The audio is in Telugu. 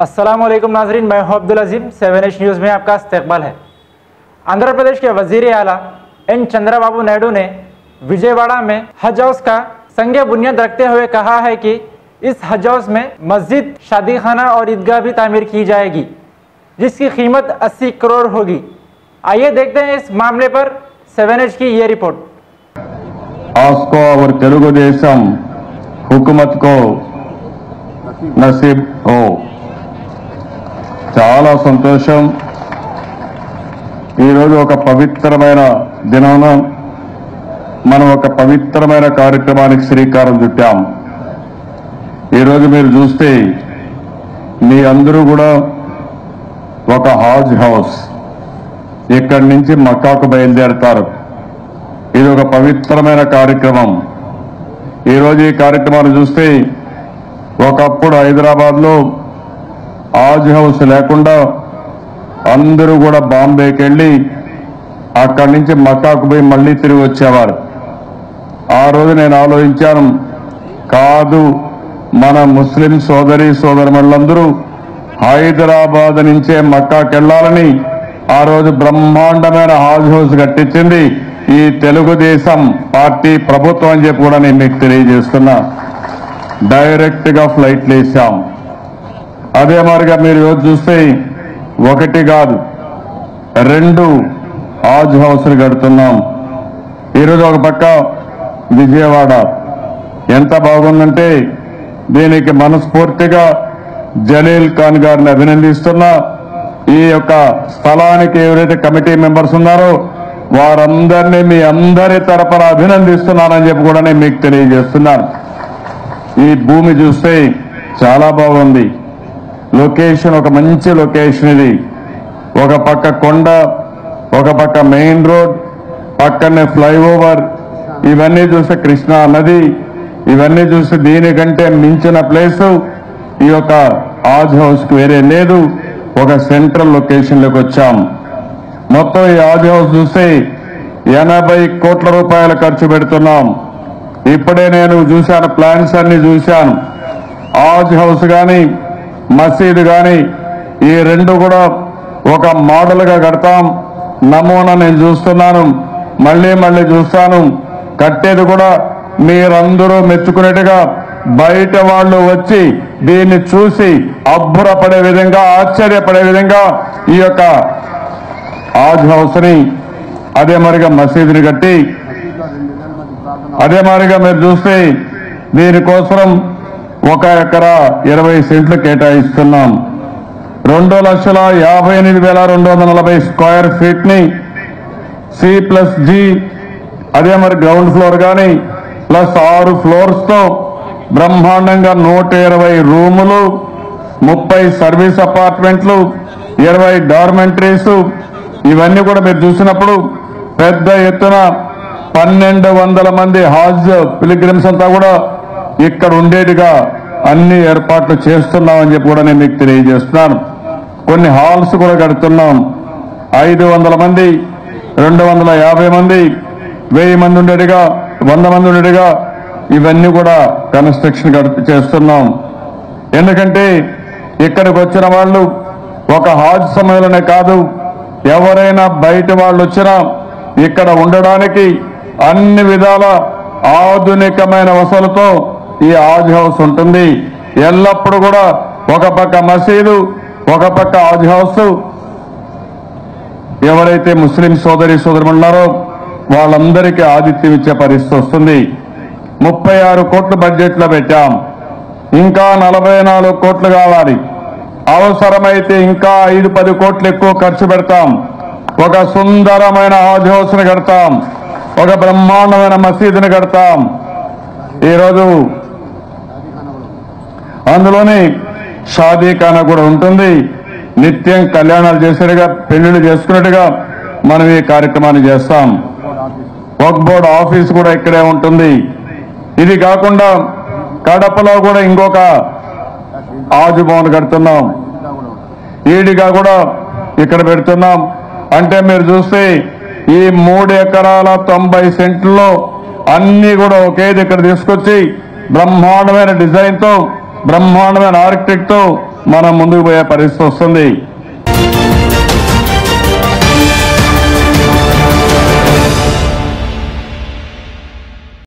अस्सलामुअलैकुम नाजरीन, मैं हूं अब्दुल अजीम। 7H न्यूज़ में आपका इस्तकबाल है। आंध्र प्रदेश के वजीर आला एन चंद्रबाबू नायडू ने विजयवाड़ा में हज हाउस का संगे बुनियाद रखते हुए कहा है कि इस हज हाउस में मस्जिद, शादी खाना और ईदगाह भी तामीर की जाएगी, जिसकी कीमत 80 करोड़ होगी। आइए देखते हैं इस मामले पर 7H की ये रिपोर्ट। आस्को और तेलुगुदेशम हुकूमत को नसीब हो। చాలా సంతోషం। ఈరోజు ఒక పవిత్రమైన దినాన మనం ఒక పవిత్రమైన కార్యక్రమానికి శ్రీకారం చుట్టాం। ఈరోజు మీరు చూస్తే మీ అందరూ కూడా ఒక హాజ్ హౌస్ ఇక్కడి నుంచి మక్కాకు బయలుదేరతారు। ఇది ఒక పవిత్రమైన కార్యక్రమం। ఈరోజు ఈ కార్యక్రమాన్ని చూస్తే ఒకప్పుడు హైదరాబాద్లో హాజ్ హౌస్ లేకుండా అందరూ కూడా బాంబేకి వెళ్లి అక్కడి నుంచి మక్కాకు పోయి మళ్లీ తిరిగి వచ్చేవారు। ఆ రోజు నేను ఆలోచించాను, కాదు మన ముస్లిం సోదరి సోదరులందరూ హైదరాబాద్ నుంచే మక్కాకి వెళ్లాలని ఆ రోజు బ్రహ్మాండమైన హాజ్ హౌస్ కట్టించింది ఈ తెలుగుదేశం పార్టీ ప్రభుత్వం అని చెప్పి కూడా నేను మీకు తెలియజేస్తున్నా। డైరెక్ట్ గా ఫ్లైట్లు వేశాం। అదే మాదిరిగా మీరు ఈరోజు చూస్తే ఒకటి కాదు 2 హాజ్ హౌస్లు కడుతున్నాం। ఈరోజు ఒక పక్క విజయవాడ ఎంత బాగుందంటే దీనికి మనస్ఫూర్తిగా జలీల్ ఖాన్ గారిని అభినందిస్తున్నా। ఈ యొక్క స్థలానికి ఎవరైతే కమిటీ మెంబర్స్ ఉన్నారో వారందరినీ మీ అందరి తరపున అభినందిస్తున్నానని చెప్పి కూడా నేను మీకు తెలియజేస్తున్నాను। ఈ భూమి చూస్తే చాలా బాగుంది। లొకేషన్ ఒక మంచి లొకేషన్। ఇది ఒక పక్క కొండ, ఒక పక్క మెయిన్ రోడ్, పక్కనే ఫ్లైఓవర్, ఇవన్నీ చూస్తే కృష్ణా నది, ఇవన్నీ చూస్తే దీనికంటే మించిన ప్లేసు ఈ యొక్క హాజ్ హౌస్ కి వేరే లేదు। ఒక సెంట్రల్ లొకేషన్ లోకి వచ్చాం। మొత్తం ఈ హాజ్ హౌస్ చూస్తే 80 కోట్ల రూపాయలు ఖర్చు పెడుతున్నాం। ఇప్పుడే నేను చూశాను, ప్లాన్స్ అన్ని చూశాను। హాజ్ హౌస్ కానీ మసీదు కానీ ఈ 2 కూడా ఒక మోడల్ గా కడతాం। నమూనా నేను చూస్తున్నాను, మళ్ళీ చూస్తాను। కట్టేది కూడా మీరందరూ మెచ్చుకునేట్టుగా బయట వాళ్ళు వచ్చి దీన్ని చూసి అబ్బురపడే విధంగా, ఆశ్చర్యపడే విధంగా ఈ యొక్క హాజ్ హౌస్ ని అదే మరిగా మసీదుని కట్టి అదే మాదిరిగా మీరు చూస్తే దీనికోసం 1 ఎకరా 20 సెంట్లు కేటాయిస్తున్నాం। 2,58,240 స్క్వేర్ ఫీట్ ని C+G అదే మరి గ్రౌండ్ ఫ్లోర్ కానీ ప్లస్ 6 ఫ్లోర్స్ తో బ్రహ్మాండంగా 120 రూములు, 30 సర్వీస్ అపార్ట్మెంట్లు, 20 డార్మెంటరీస్, ఇవన్నీ కూడా మీరు చూసినప్పుడు పెద్ద ఎత్తున 1200 మంది హాజ్ పిలిగ్రిమ్స్ అంతా కూడా ఇక్కడ ఉండేట్టుగా అన్ని ఏర్పాట్లు చేస్తున్నామని చెప్పి కూడా నేను మీకు తెలియజేస్తున్నాను। కొన్ని హాల్స్ కూడా కడుతున్నాం। 500 మంది, 250 మంది, 1000 మంది ఉండేట్టుగా, 100 మంది ఉండేట్టుగా ఇవన్నీ కూడా కన్స్ట్రక్షన్ చేస్తున్నాం। ఎందుకంటే ఇక్కడికి వచ్చిన వాళ్ళు ఒక హాజ్ సమయంలోనే కాదు, ఎవరైనా బయట వాళ్ళు వచ్చినా ఇక్కడ ఉండడానికి అన్ని విధాల ఆధునికమైన వసతులతో ఈ హాజ్ హౌస్ ఉంటుంది। ఎల్లప్పుడూ కూడా ఒక పక్క మసీదు, ఒక పక్క హాజ్ హౌస్। ఎవరైతే ముస్లిం సోదరి సోదరులున్నారో వాళ్ళందరికీ ఆతిథ్యం ఇచ్చే పరిస్థితి వస్తుంది। 36 కోట్ల బడ్జెట్ లో పెట్టాం। ఇంకా 44 కోట్లు కావాలి। అవసరమైతే ఇంకా 5-10 కోట్లు ఎక్కువ ఖర్చు పెడతాం। ఒక సుందరమైన హాజ్ హౌస్ ని కడతాం, ఒక బ్రహ్మాండమైన మసీదుని కడతాం। ఈరోజు అందులోనే షాదీఖానా కూడా ఉంటుంది। నిత్యం కళ్యాణాలు చేసేట్టుగా, పెళ్లిళ్లు చేసుకున్నట్టుగా మనం ఈ కార్యక్రమాన్ని చేస్తాం। వక్ఫ్ బోర్డు ఆఫీస్ కూడా ఇక్కడే ఉంటుంది। ఇది కాకుండా కడపలో కూడా ఇంకొక హాజ్ భవన్ కడుతున్నాం। ఈడిగా కూడా ఇక్కడ పెడుతున్నాం। అంటే మీరు చూస్తే ఈ 3 ఎకరాల 90 సెంట్లలో అన్ని కూడా ఒకే దగ్గర తీసుకొచ్చి బ్రహ్మాండమైన డిజైన్ తో బ్రహ్మాండమైన ఆర్కిటెక్ట్ తో మనం ముందుకు పోయే పరిస్థితి వస్తుంది.